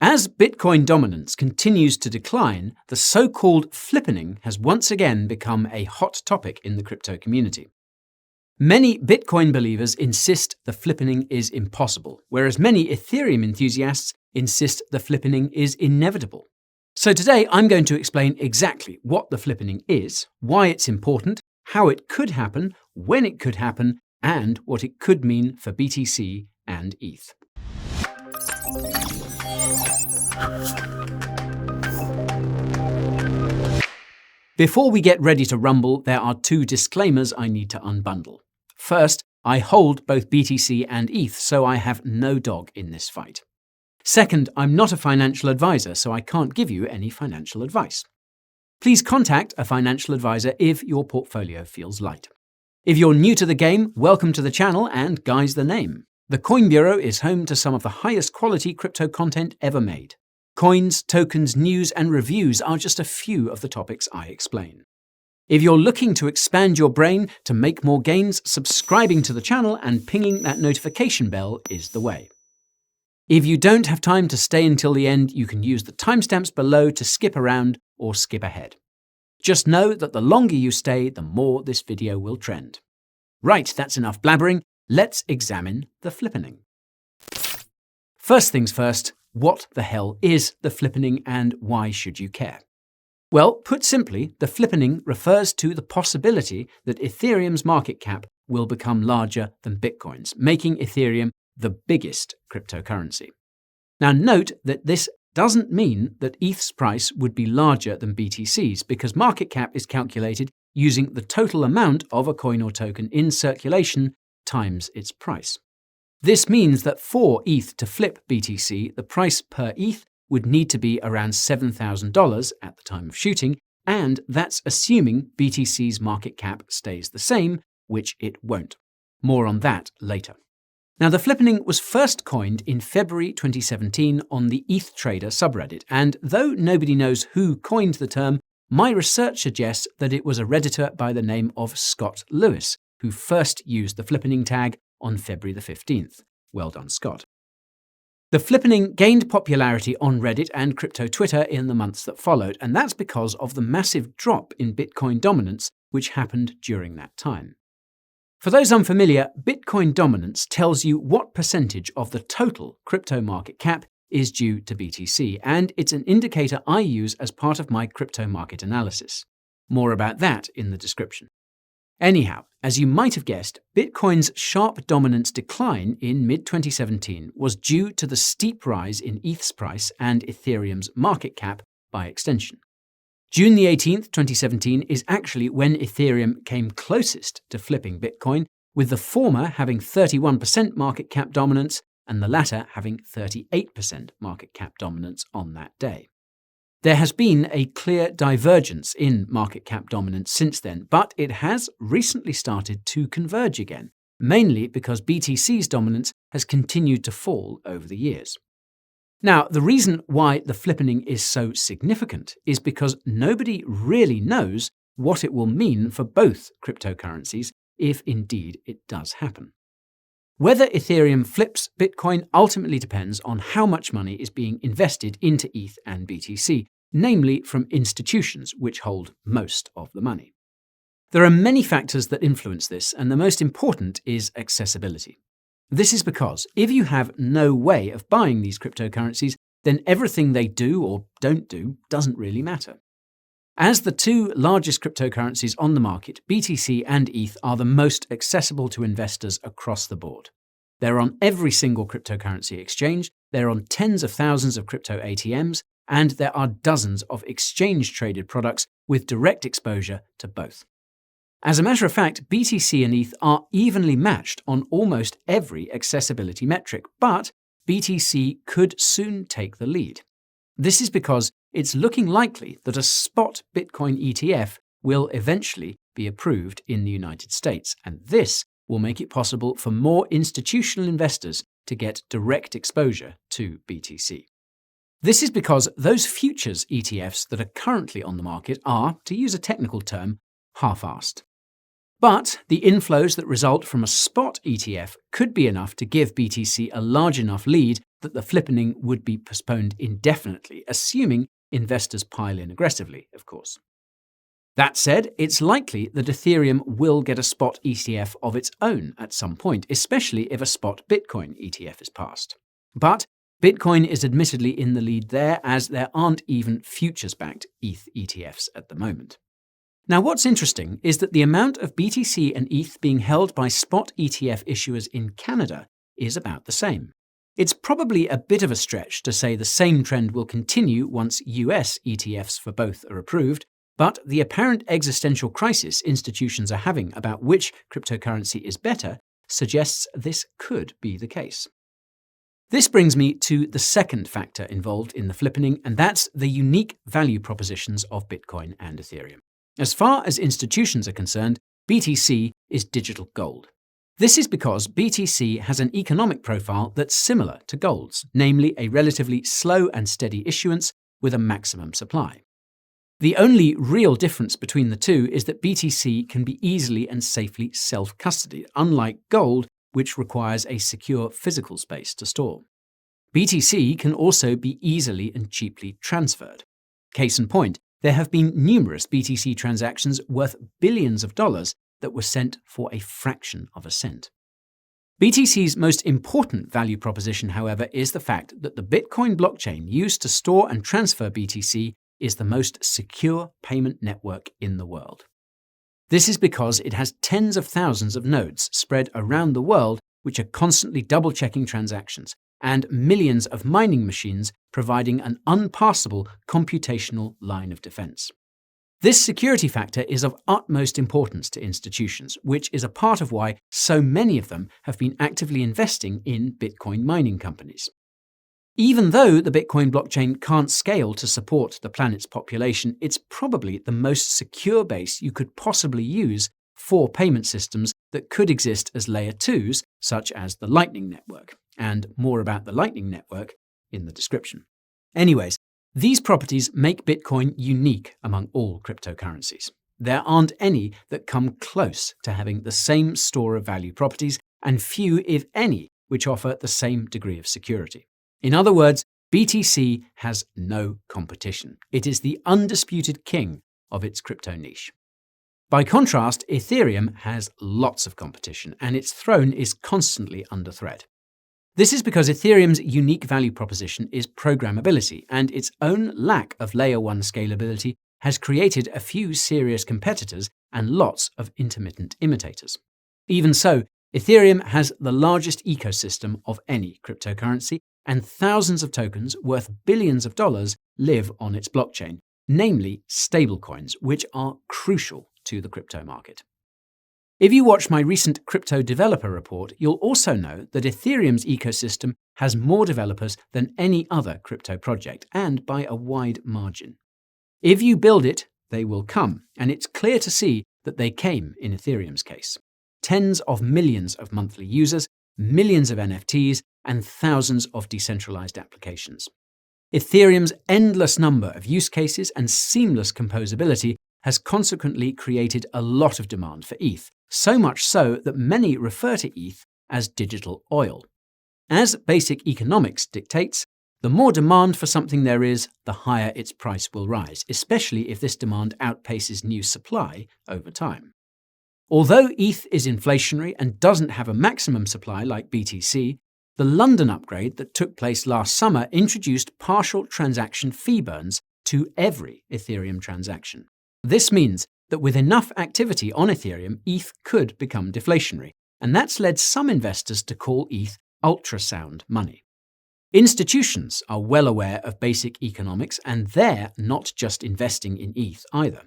As Bitcoin dominance continues to decline, the so-called flippening has once again become a hot topic in the crypto community. Many Bitcoin believers insist the flippening is impossible, whereas many Ethereum enthusiasts insist the flippening is inevitable. So today I'm going to explain exactly what the flippening is, why it's important, how it could happen, when it could happen, and what it could mean for BTC and ETH. Before we get ready to rumble, there are two disclaimers I need to unbundle. First, I hold both BTC and ETH, so I have no dog in this fight. Second, I'm not a financial advisor, so I can't give you any financial advice. Please contact a financial advisor if your portfolio feels light. If you're new to the game, welcome to the channel, and guy's the name. The Coin Bureau is home to some of the highest quality crypto content ever made. Coins, tokens, news, and reviews are just a few of the topics I explain. If you're looking to expand your brain to make more gains, subscribing to the channel and pinging that notification bell is the way. If you don't have time to stay until the end, you can use the timestamps below to skip around or skip ahead. Just know that the longer you stay, the more this video will trend. Right, that's enough blabbering. Let's examine the flippening. First things first, what the hell is the flippening and why should you care? Well, put simply, the flippening refers to the possibility that Ethereum's market cap will become larger than Bitcoin's, making Ethereum the biggest cryptocurrency. Now note that this doesn't mean that ETH's price would be larger than BTC's, because market cap is calculated using the total amount of a coin or token in circulation times its price. This means that for ETH to flip BTC, the price per ETH would need to be around $7,000 at the time of shooting, and that's assuming BTC's market cap stays the same, which it won't. More on that later. Now, the flippening was first coined in February 2017 on the ETH Trader subreddit, and though nobody knows who coined the term, my research suggests that it was a Redditor by the name of Scott Lewis, who first used the flippening tag on February the 15th. Well done, Scott. The flippening gained popularity on Reddit and crypto Twitter in the months that followed, and that's because of the massive drop in Bitcoin dominance which happened during that time. For those unfamiliar, Bitcoin dominance tells you what percentage of the total crypto market cap is due to BTC, and it's an indicator I use as part of my crypto market analysis. More about that in the description. Anyhow, as you might have guessed, Bitcoin's sharp dominance decline in mid-2017 was due to the steep rise in ETH's price and Ethereum's market cap by extension. June the 18th, 2017 is actually when Ethereum came closest to flipping Bitcoin, with the former having 31% market cap dominance and the latter having 38% market cap dominance on that day. There has been a clear divergence in market cap dominance since then, but it has recently started to converge again, mainly because BTC's dominance has continued to fall over the years. Now, the reason why the flippening is so significant is because nobody really knows what it will mean for both cryptocurrencies if indeed it does happen. Whether Ethereum flips Bitcoin ultimately depends on how much money is being invested into ETH and BTC, namely from institutions which hold most of the money. There are many factors that influence this, and the most important is accessibility. This is because if you have no way of buying these cryptocurrencies, then everything they do or don't do doesn't really matter. As the two largest cryptocurrencies on the market, BTC and ETH are the most accessible to investors across the board. They're on every single cryptocurrency exchange, they're on tens of thousands of crypto ATMs, and there are dozens of exchange-traded products with direct exposure to both. As a matter of fact, BTC and ETH are evenly matched on almost every accessibility metric, but BTC could soon take the lead. This is because it's looking likely that a spot Bitcoin ETF will eventually be approved in the United States, and this will make it possible for more institutional investors to get direct exposure to BTC. This is because those futures ETFs that are currently on the market are, to use a technical term, half-assed. But the inflows that result from a spot ETF could be enough to give BTC a large enough lead that the flippening would be postponed indefinitely, assuming investors pile in aggressively, of course. That said, it's likely that Ethereum will get a spot ETF of its own at some point, especially if a spot Bitcoin ETF is passed. But Bitcoin is admittedly in the lead there, as there aren't even futures-backed ETH ETFs at the moment. Now, what's interesting is that the amount of BTC and ETH being held by spot ETF issuers in Canada is about the same. It's probably a bit of a stretch to say the same trend will continue once US ETFs for both are approved, but the apparent existential crisis institutions are having about which cryptocurrency is better suggests this could be the case. This brings me to the second factor involved in the flippening, and that's the unique value propositions of Bitcoin and Ethereum. As far as institutions are concerned, BTC is digital gold. This is because BTC has an economic profile that's similar to gold's, namely a relatively slow and steady issuance with a maximum supply. The only real difference between the two is that BTC can be easily and safely self-custodied, unlike gold, which requires a secure physical space to store. BTC can also be easily and cheaply transferred. Case in point, there have been numerous BTC transactions worth billions of dollars that were sent for a fraction of a cent. BTC's most important value proposition, however, is the fact that the Bitcoin blockchain used to store and transfer BTC is the most secure payment network in the world. This is because it has tens of thousands of nodes spread around the world which are constantly double-checking transactions, and millions of mining machines providing an unpassable computational line of defense. This security factor is of utmost importance to institutions, which is a part of why so many of them have been actively investing in Bitcoin mining companies. Even though the Bitcoin blockchain can't scale to support the planet's population, it's probably the most secure base you could possibly use for payment systems that could exist as layer 2s, such as the Lightning Network, and more about the Lightning Network in the description. Anyways, these properties make Bitcoin unique among all cryptocurrencies. There aren't any that come close to having the same store of value properties, and few, if any, which offer the same degree of security. In other words, BTC has no competition. It is the undisputed king of its crypto niche. By contrast, Ethereum has lots of competition, and its throne is constantly under threat. This is because Ethereum's unique value proposition is programmability, and its own lack of layer 1 scalability has created a few serious competitors and lots of intermittent imitators. Even so, Ethereum has the largest ecosystem of any cryptocurrency, and thousands of tokens worth billions of dollars live on its blockchain, namely stablecoins, which are crucial to the crypto market. If you watch my recent crypto developer report, you'll also know that Ethereum's ecosystem has more developers than any other crypto project, and by a wide margin. If you build it, they will come, and it's clear to see that they came in Ethereum's case. Tens of millions of monthly users, millions of NFTs, and thousands of decentralized applications. Ethereum's endless number of use cases and seamless composability has consequently created a lot of demand for ETH, so much so that many refer to ETH as digital oil. As basic economics dictates, the more demand for something there is, the higher its price will rise, especially if this demand outpaces new supply over time. Although ETH is inflationary and doesn't have a maximum supply like BTC, the London upgrade that took place last summer introduced partial transaction fee burns to every Ethereum transaction. This means that with enough activity on Ethereum, ETH could become deflationary, and that's led some investors to call ETH ultrasound money. Institutions are well aware of basic economics, and they're not just investing in ETH either.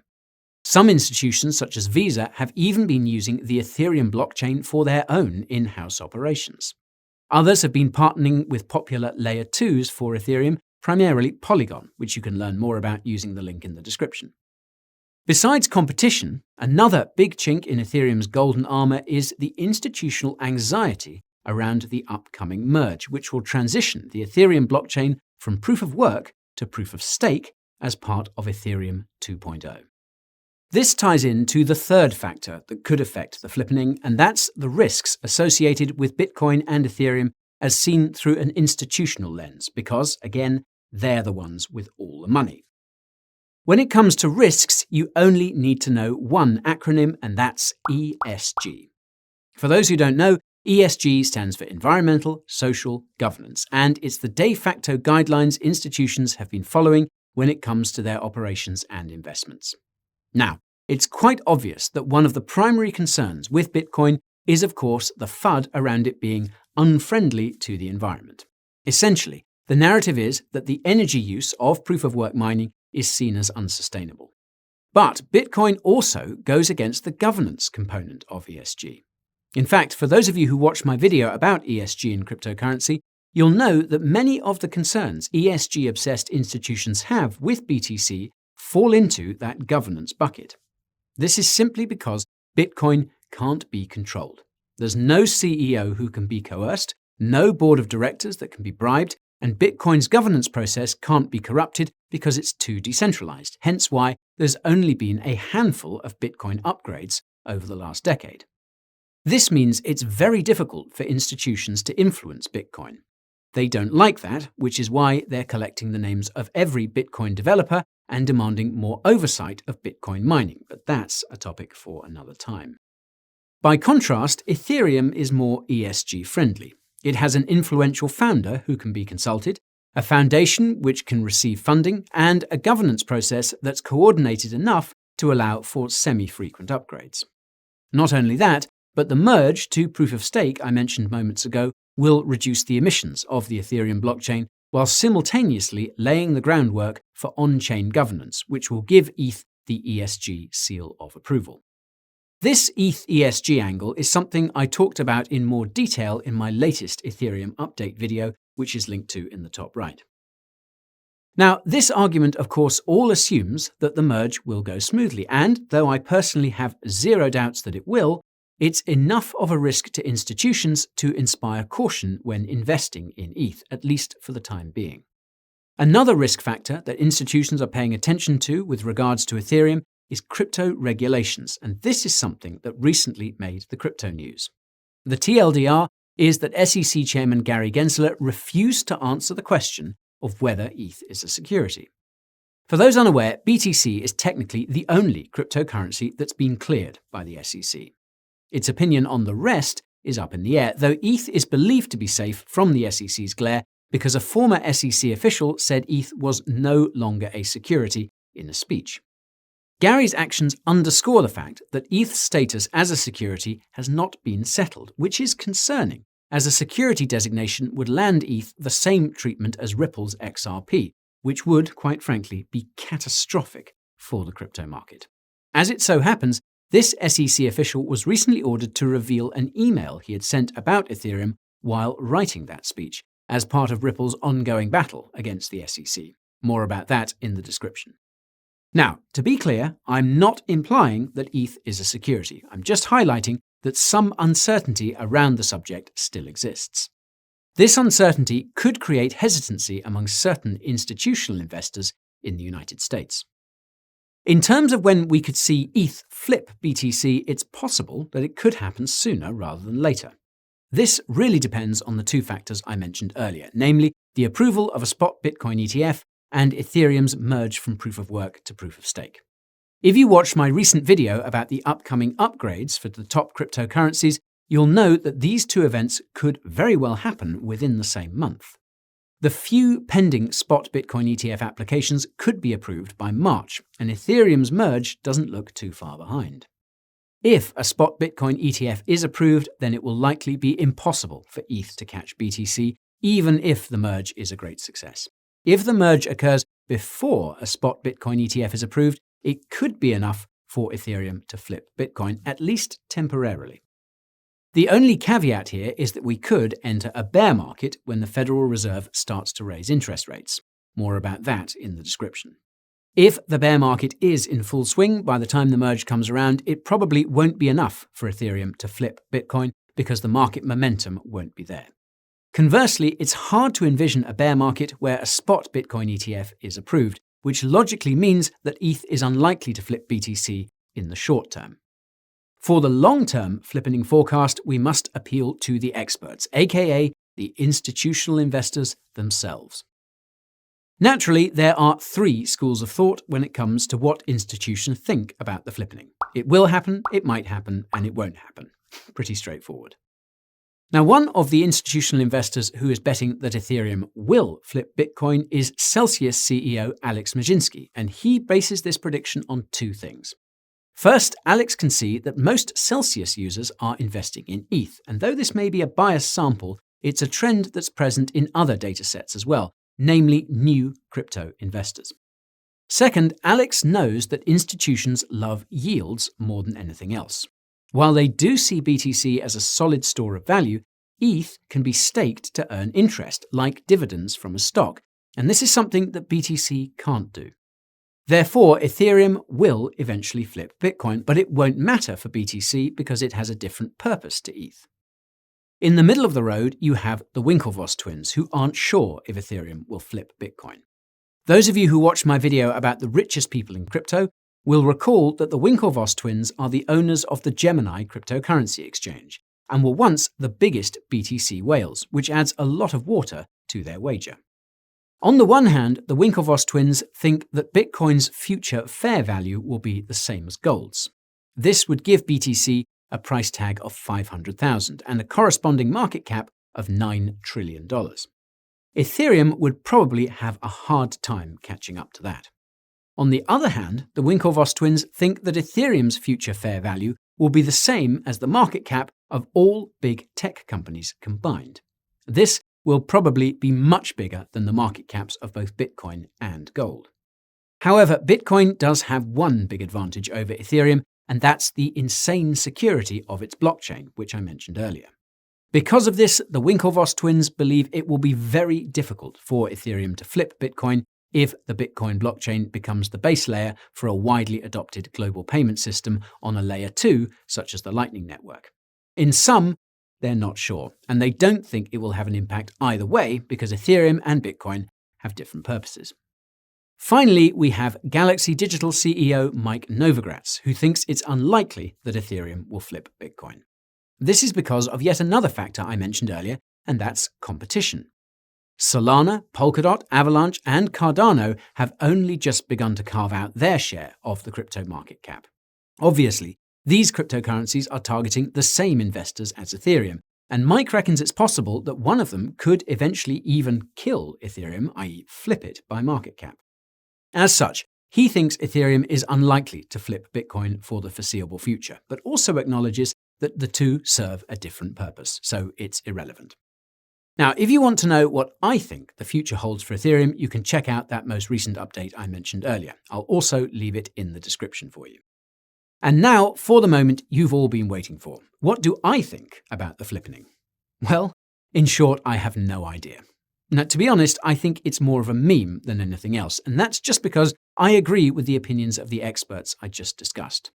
Some institutions, such as Visa, have even been using the Ethereum blockchain for their own in-house operations. Others have been partnering with popular Layer 2s for Ethereum, primarily Polygon, which you can learn more about using the link in the description. Besides competition, another big chink in Ethereum's golden armor is the institutional anxiety around the upcoming merge, which will transition the Ethereum blockchain from proof of work to proof of stake as part of Ethereum 2.0. This ties into the third factor that could affect the flippening, and that's the risks associated with Bitcoin and Ethereum as seen through an institutional lens, because, again, they're the ones with all the money. When it comes to risks, you only need to know one acronym, and that's ESG. For those who don't know, ESG stands for Environmental, Social, Governance, and it's the de facto guidelines institutions have been following when it comes to their operations and investments. Now, it's quite obvious that one of the primary concerns with Bitcoin is, of course, the FUD around it being unfriendly to the environment. Essentially, the narrative is that the energy use of proof-of-work mining is seen as unsustainable. But Bitcoin also goes against the governance component of ESG. In fact, for those of you who watched my video about ESG in cryptocurrency, you'll know that many of the concerns ESG-obsessed institutions have with BTC fall into that governance bucket. This is simply because Bitcoin can't be controlled. There's no CEO who can be coerced, no board of directors that can be bribed, and Bitcoin's governance process can't be corrupted because it's too decentralized, hence why there's only been a handful of Bitcoin upgrades over the last decade. This means it's very difficult for institutions to influence Bitcoin. They don't like that, which is why they're collecting the names of every Bitcoin developer and demanding more oversight of Bitcoin mining, but that's a topic for another time. By contrast, Ethereum is more ESG friendly. It has an influential founder who can be consulted, a foundation which can receive funding, and a governance process that's coordinated enough to allow for semi-frequent upgrades. Not only that, but the merge to proof-of-stake I mentioned moments ago will reduce the emissions of the Ethereum blockchain while simultaneously laying the groundwork for on-chain governance, which will give ETH the ESG seal of approval. This ETH ESG angle is something I talked about in more detail in my latest Ethereum update video, which is linked to in the top right. Now, this argument, of course, all assumes that the merge will go smoothly, and though I personally have zero doubts that it will, it's enough of a risk to institutions to inspire caution when investing in ETH, at least for the time being. Another risk factor that institutions are paying attention to with regards to Ethereum is crypto regulations, and this is something that recently made the crypto news. The TLDR is that SEC Chairman Gary Gensler refused to answer the question of whether ETH is a security. For those unaware, BTC is technically the only cryptocurrency that's been cleared by the SEC. Its opinion on the rest is up in the air, though ETH is believed to be safe from the SEC's glare because a former SEC official said ETH was no longer a security in a speech. Gary's actions underscore the fact that ETH's status as a security has not been settled, which is concerning, as a security designation would land ETH the same treatment as Ripple's XRP, which would, quite frankly, be catastrophic for the crypto market. As it so happens, this SEC official was recently ordered to reveal an email he had sent about Ethereum while writing that speech, as part of Ripple's ongoing battle against the SEC. More about that in the description. Now, to be clear, I'm not implying that ETH is a security. I'm just highlighting that some uncertainty around the subject still exists. This uncertainty could create hesitancy among certain institutional investors in the United States. In terms of when we could see ETH flip BTC, it's possible that it could happen sooner rather than later. This really depends on the two factors I mentioned earlier, namely the approval of a spot Bitcoin ETF and Ethereum's merge from proof-of-work to proof-of-stake. If you watched my recent video about the upcoming upgrades for the top cryptocurrencies, you'll know that these two events could very well happen within the same month. The few pending spot Bitcoin ETF applications could be approved by March, and Ethereum's merge doesn't look too far behind. If a spot Bitcoin ETF is approved, then it will likely be impossible for ETH to catch BTC, even if the merge is a great success. If the merge occurs before a spot Bitcoin ETF is approved, it could be enough for Ethereum to flip Bitcoin, at least temporarily. The only caveat here is that we could enter a bear market when the Federal Reserve starts to raise interest rates. More about that in the description. If the bear market is in full swing by the time the merge comes around, it probably won't be enough for Ethereum to flip Bitcoin because the market momentum won't be there. Conversely, it's hard to envision a bear market where a spot Bitcoin ETF is approved, which logically means that ETH is unlikely to flip BTC in the short term. For the long-term flippening forecast, we must appeal to the experts, aka the institutional investors themselves. Naturally, there are three schools of thought when it comes to what institutions think about the flippening. It will happen, it might happen, and it won't happen. Pretty straightforward. Now, one of the institutional investors who is betting that Ethereum will flip Bitcoin is Celsius CEO Alex Mashinsky, and he bases this prediction on two things. First, Alex can see that most Celsius users are investing in ETH, and though this may be a biased sample, it's a trend that's present in other datasets as well, namely new crypto investors. Second, Alex knows that institutions love yields more than anything else. While they do see BTC as a solid store of value, ETH can be staked to earn interest, like dividends from a stock, and this is something that BTC can't do. Therefore, Ethereum will eventually flip Bitcoin, but it won't matter for BTC because it has a different purpose to ETH. In the middle of the road, you have the Winklevoss twins, who aren't sure if Ethereum will flip Bitcoin. Those of you who watched my video about the richest people in crypto will recall that the Winklevoss twins are the owners of the Gemini cryptocurrency exchange and were once the biggest BTC whales, which adds a lot of water to their wager. On the one hand, the Winklevoss twins think that Bitcoin's future fair value will be the same as gold's. This would give BTC a price tag of $500,000 and a corresponding market cap of $9 trillion. Ethereum would probably have a hard time catching up to that. On the other hand, the Winklevoss twins think that Ethereum's future fair value will be the same as the market cap of all big tech companies combined. This will probably be much bigger than the market caps of both Bitcoin and gold. However, Bitcoin does have one big advantage over Ethereum, and that's the insane security of its blockchain, which I mentioned earlier. Because of this, the Winklevoss twins believe it will be very difficult for Ethereum to flip Bitcoin if the Bitcoin blockchain becomes the base layer for a widely adopted global payment system on a layer 2, such as the Lightning Network. In sum, they're not sure, and they don't think it will have an impact either way because Ethereum and Bitcoin have different purposes. Finally, we have Galaxy Digital CEO Mike Novogratz, who thinks it's unlikely that Ethereum will flip Bitcoin. This is because of yet another factor I mentioned earlier, and that's competition. Solana, Polkadot, Avalanche, and Cardano have only just begun to carve out their share of the crypto market cap. Obviously, these cryptocurrencies are targeting the same investors as Ethereum, and Mike reckons it's possible that one of them could eventually even kill Ethereum, i.e. flip it by market cap. As such, he thinks Ethereum is unlikely to flip Bitcoin for the foreseeable future, but also acknowledges that the two serve a different purpose, so it's irrelevant. Now, if you want to know what I think the future holds for Ethereum, you can check out that most recent update I mentioned earlier. I'll also leave it in the description for you. And now, for the moment you've all been waiting for. What do I think about the flippening? Well, in short, I have no idea. Now, to be honest, I think it's more of a meme than anything else, and that's just because I agree with the opinions of the experts I just discussed.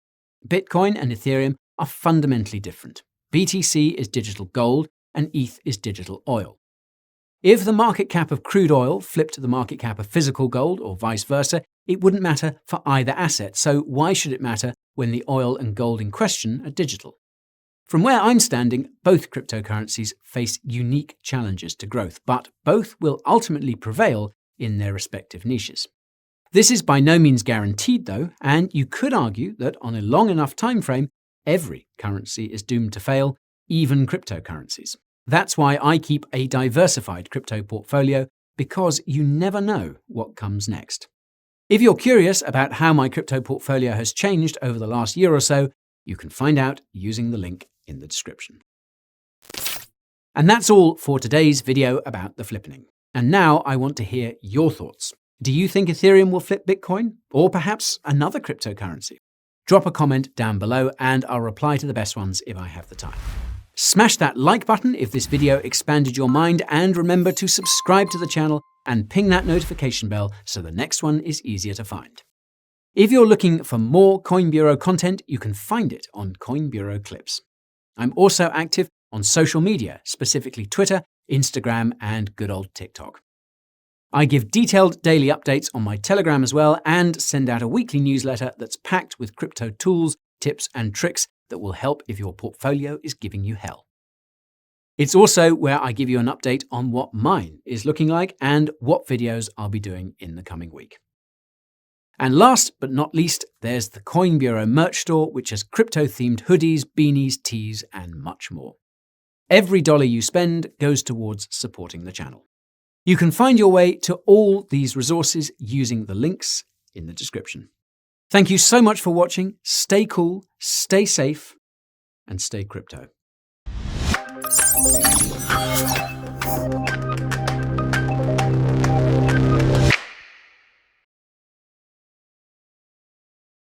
Bitcoin and Ethereum are fundamentally different. BTC is digital gold, and ETH is digital oil. If the market cap of crude oil flipped the market cap of physical gold, or vice versa, it wouldn't matter for either asset, so why should it matter when the oil and gold in question are digital? From where I'm standing, both cryptocurrencies face unique challenges to growth, but both will ultimately prevail in their respective niches. This is by no means guaranteed though, and you could argue that on a long enough time frame, every currency is doomed to fail, even cryptocurrencies. That's why I keep a diversified crypto portfolio, because you never know what comes next. If you're curious about how my crypto portfolio has changed over the last year or so, you can find out using the link in the description. And that's all for today's video about the flippening. And now I want to hear your thoughts. Do you think Ethereum will flip Bitcoin, or perhaps another cryptocurrency? Drop a comment down below and I'll reply to the best ones if I have the time. Smash that like button if this video expanded your mind, and remember to subscribe to the channel and ping that notification bell so the next one is easier to find. If you're looking for more Coin Bureau content, you can find it on Coin Bureau Clips. I'm also active on social media, specifically Twitter, Instagram, and good old TikTok. I give detailed daily updates on my Telegram as well and send out a weekly newsletter that's packed with crypto tools, tips and tricks that will help if your portfolio is giving you hell. It's also where I give you an update on what mine is looking like and what videos I'll be doing in the coming week. And last but not least, there's the Coin Bureau merch store, which has crypto-themed hoodies, beanies, tees, and much more. Every dollar you spend goes towards supporting the channel. You can find your way to all these resources using the links in the description. Thank you so much for watching. Stay cool, stay safe, and stay crypto.